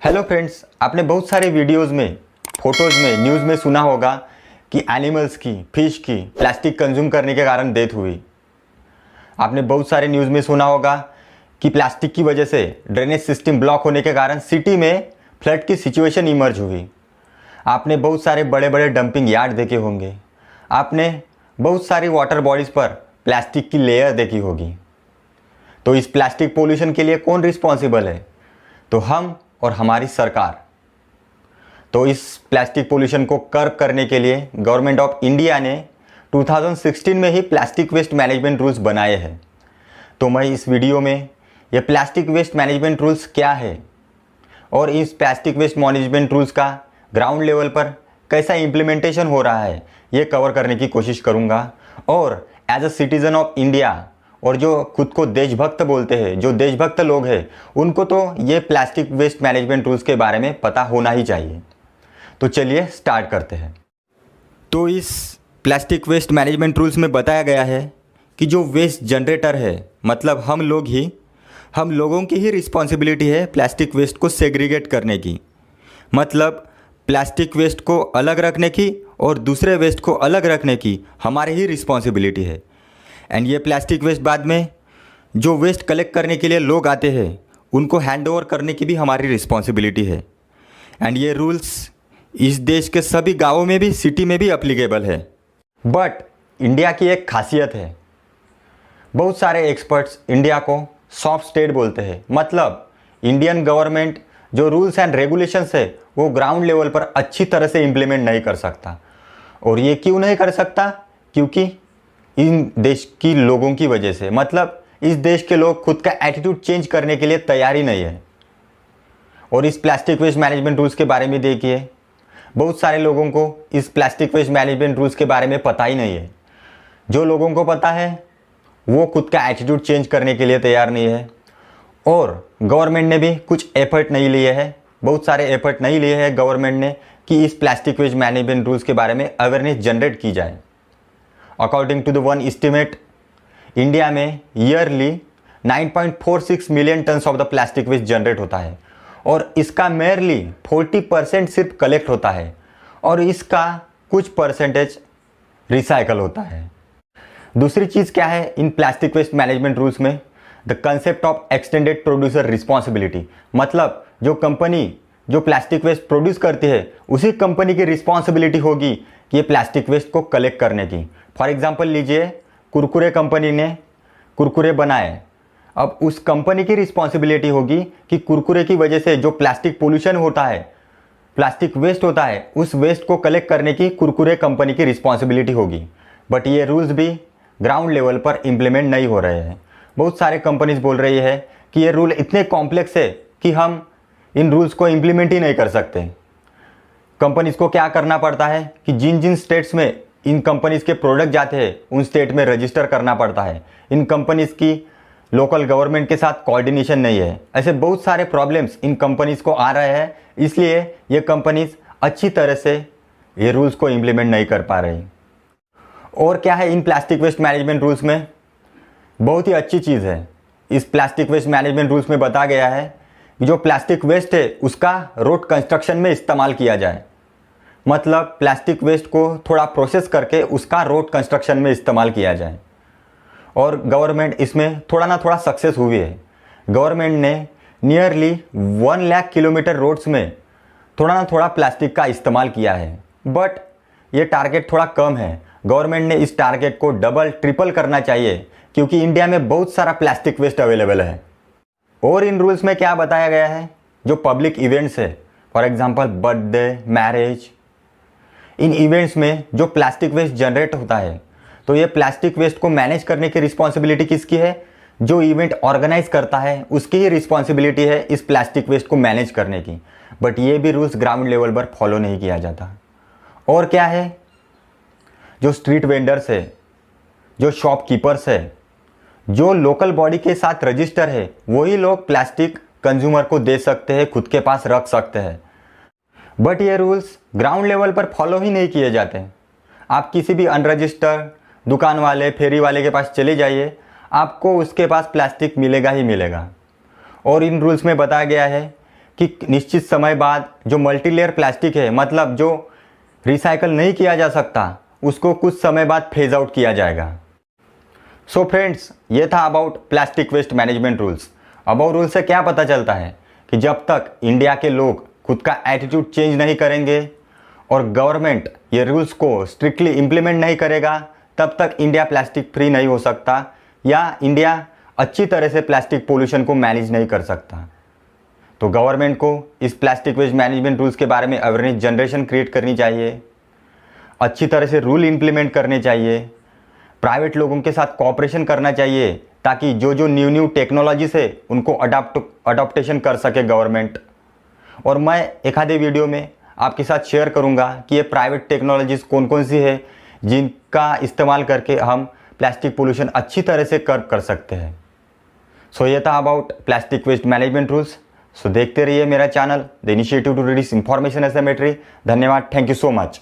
Hello friends, आपने बहुत सारे वीडियोस में, फोटोज़ में, न्यूज़ में सुना होगा कि एनिमल्स की, फिश की प्लास्टिक कंज्यूम करने के कारण डेथ हुई। आपने बहुत सारे न्यूज़ में सुना होगा कि प्लास्टिक की वजह से ड्रेनेज सिस्टम ब्लॉक होने के कारण सिटी में फ्लड की सिचुएशन इमर्ज हुई। आपने बहुत सारे बड़े बड़े डंपिंग यार्ड देखे होंगे। आपने बहुत सारी वाटर बॉडीज़ पर प्लास्टिक की लेयर देखी होगी। तो इस प्लास्टिक पोल्यूशन के लिए कौन रिस्पॉन्सिबल है? तो हम और हमारी सरकार। तो इस प्लास्टिक पोल्यूशन को कर्ब करने के लिए गवर्नमेंट ऑफ इंडिया ने 2016 में ही प्लास्टिक वेस्ट मैनेजमेंट रूल्स बनाए हैं। तो मैं इस वीडियो में ये प्लास्टिक वेस्ट मैनेजमेंट रूल्स क्या है और इस प्लास्टिक वेस्ट मैनेजमेंट रूल्स का ग्राउंड लेवल पर कैसा इम्प्लीमेंटेशन हो रहा है, ये कवर करने की कोशिश करूँगा। और as a citizen of India, और जो खुद को देशभक्त बोलते हैं, जो देशभक्त लोग हैं, उनको तो ये प्लास्टिक वेस्ट मैनेजमेंट रूल्स के बारे में पता होना ही चाहिए। तो चलिए स्टार्ट करते हैं। तो इस प्लास्टिक वेस्ट मैनेजमेंट रूल्स में बताया गया है कि जो वेस्ट जनरेटर है, मतलब हम लोगों की ही रिस्पॉन्सिबिलिटी है प्लास्टिक वेस्ट को सेग्रीगेट करने की। मतलब प्लास्टिक वेस्ट को अलग रखने की और दूसरे वेस्ट को अलग रखने की हमारी ही रिस्पॉन्सिबिलिटी है। एंड ये प्लास्टिक वेस्ट बाद में जो वेस्ट कलेक्ट करने के लिए लोग आते हैं उनको हैंड ओवर करने की भी हमारी रिस्पॉन्सिबिलिटी है। एंड ये रूल्स इस देश के सभी गांवों में भी, सिटी में भी अप्लीकेबल है। बट इंडिया की एक खासियत है, बहुत सारे एक्सपर्ट्स इंडिया को सॉफ्ट स्टेट बोलते हैं। मतलब इंडियन गवर्नमेंट जो रूल्स एंड रेगुलेशंस है वो ग्राउंड लेवल पर अच्छी तरह से इम्प्लीमेंट नहीं कर सकता। और ये क्यों नहीं कर सकता? क्योंकि इन देश की लोगों की वजह से। मतलब इस देश के लोग खुद का एटीट्यूड चेंज करने के लिए तैयार ही नहीं है। और इस प्लास्टिक वेस्ट मैनेजमेंट रूल्स के बारे में देखिए, बहुत सारे लोगों को इस प्लास्टिक वेस्ट मैनेजमेंट रूल्स के बारे में पता ही नहीं है। जो लोगों को पता है वो खुद का एटीट्यूड चेंज करने के लिए तैयार नहीं है। और गवर्नमेंट ने भी कुछ एफर्ट नहीं लिए हैं, बहुत सारे एफर्ट नहीं लिए हैं गवर्नमेंट ने कि इस प्लास्टिक वेस्ट मैनेजमेंट रूल्स के बारे में अवेयरनेस जनरेट की जाए। According to the one estimate, India में yearly 9.46 million tons of the plastic waste generate होता है और इसका मेयरली 40% सिर्फ कलेक्ट होता है और इसका कुछ परसेंटेज रिसाइकल होता है। दूसरी चीज़ क्या है इन प्लास्टिक वेस्ट मैनेजमेंट रूल्स में? The concept of extended producer responsibility. मतलब जो कंपनी जो प्लास्टिक वेस्ट प्रोड्यूस करती है उसी कंपनी की रिस्पॉन्सिबिलिटी होगी कि ये प्लास्टिक वेस्ट को कलेक्ट करने की। फॉर एग्जांपल लीजिए, कुरकुरे कंपनी ने कुरकुरे बनाए, अब उस कंपनी की रिस्पॉन्सिबिलिटी होगी कि कुरकुरे की वजह से जो प्लास्टिक पोल्यूशन होता है, प्लास्टिक वेस्ट होता है, उस वेस्ट को कलेक्ट करने की कुरकुरे कंपनी की रिस्पॉन्सिबिलिटी होगी। बट ये रूल्स भी ग्राउंड लेवल पर इम्प्लीमेंट नहीं हो रहे हैं। बहुत सारे कंपनीज बोल रही है कि ये रूल इतने कॉम्प्लेक्स है कि हम इन रूल्स को इम्प्लीमेंट ही नहीं कर सकते। कंपनीज को क्या करना पड़ता है कि जिन जिन स्टेट्स में इन कंपनीज के प्रोडक्ट जाते हैं उन स्टेट में रजिस्टर करना पड़ता है। इन कंपनीज की लोकल गवर्नमेंट के साथ कोऑर्डिनेशन नहीं है। ऐसे बहुत सारे प्रॉब्लम्स इन कंपनीज को आ रहे हैं, इसलिए ये कंपनीज अच्छी तरह से ये रूल्स को इम्प्लीमेंट नहीं कर पा रही। और क्या है इन प्लास्टिक वेस्ट मैनेजमेंट रूल्स में? बहुत ही अच्छी चीज़ है। इस प्लास्टिक वेस्ट मैनेजमेंट रूल्स में बताया गया है कि जो प्लास्टिक वेस्ट है उसका रोड कंस्ट्रक्शन में इस्तेमाल किया जाए। मतलब प्लास्टिक वेस्ट को थोड़ा प्रोसेस करके उसका रोड कंस्ट्रक्शन में इस्तेमाल किया जाए। और गवर्नमेंट इसमें थोड़ा ना थोड़ा सक्सेस हुई है। गवर्नमेंट ने नियरली 1 लाख किलोमीटर रोड्स में थोड़ा ना थोड़ा प्लास्टिक का इस्तेमाल किया है। बट ये टारगेट थोड़ा कम है। गवर्नमेंट ने इस टारगेट को डबल ट्रिपल करना चाहिए क्योंकि इंडिया में बहुत सारा प्लास्टिक वेस्ट अवेलेबल है। और इन रूल्स में क्या बताया गया है, जो पब्लिक इवेंट्स है, for example birthday, marriage, in events में जो प्लास्टिक वेस्ट जनरेट होता है, तो ये प्लास्टिक वेस्ट को मैनेज करने की रिस्पॉन्सिबिलिटी किसकी है? जो इवेंट ऑर्गेनाइज करता है उसकी ही रिस्पॉन्सिबिलिटी है इस प्लास्टिक वेस्ट को मैनेज करने की। बट ये भी रूल्स ग्राउंड लेवल पर फॉलो नहीं किया जाता। और क्या है, जो स्ट्रीट वेंडर्स है, जो शॉपकीपर्स है, जो लोकल बॉडी के साथ रजिस्टर है, वही लोग प्लास्टिक कंज्यूमर को दे सकते हैं, खुद के पास रख सकते हैं। बट ये रूल्स ग्राउंड लेवल पर फॉलो ही नहीं किए जाते। आप किसी भी अनरजिस्टर्ड दुकान वाले, फेरी वाले के पास चले जाइए, आपको उसके पास प्लास्टिक मिलेगा ही मिलेगा। और इन रूल्स में बताया गया है कि निश्चित समय बाद जो मल्टीलेयर प्लास्टिक है, मतलब जो रिसाइकल नहीं किया जा सकता, उसको कुछ समय बाद फेज आउट किया जाएगा। सो फ्रेंड्स, ये था about plastic waste management rules. About rule से क्या पता चलता है कि जब तक इंडिया के लोग खुद का एटीट्यूड चेंज नहीं करेंगे और गवर्नमेंट ये रूल्स को स्ट्रिक्टली इम्प्लीमेंट नहीं करेगा, तब तक इंडिया प्लास्टिक फ्री नहीं हो सकता या इंडिया अच्छी तरह से प्लास्टिक पोल्यूशन को मैनेज नहीं कर सकता। तो गवर्नमेंट को इस प्लास्टिक वेस्ट मैनेजमेंट रूल्स के बारे में अवेयरनेस जनरेशन क्रिएट करनी चाहिए, अच्छी तरह से रूल इम्प्लीमेंट करने चाहिए, प्राइवेट लोगों के साथ कोऑपरेशन करना चाहिए ताकि जो जो न्यू टेक्नोलॉजीज है उनको अडॉप्टेशन कर सके गवर्नमेंट। और मैं एक आधे वीडियो में आपके साथ शेयर करूंगा कि ये प्राइवेट टेक्नोलॉजीज कौन कौन सी है जिनका इस्तेमाल करके हम प्लास्टिक पोल्यूशन अच्छी तरह से कर्ब कर सकते हैं। सो ये था about plastic waste management rules. So देखते रहिए मेरा channel the initiative to reduce information asymmetry. धन्यवाद, थैंक यू सो मच।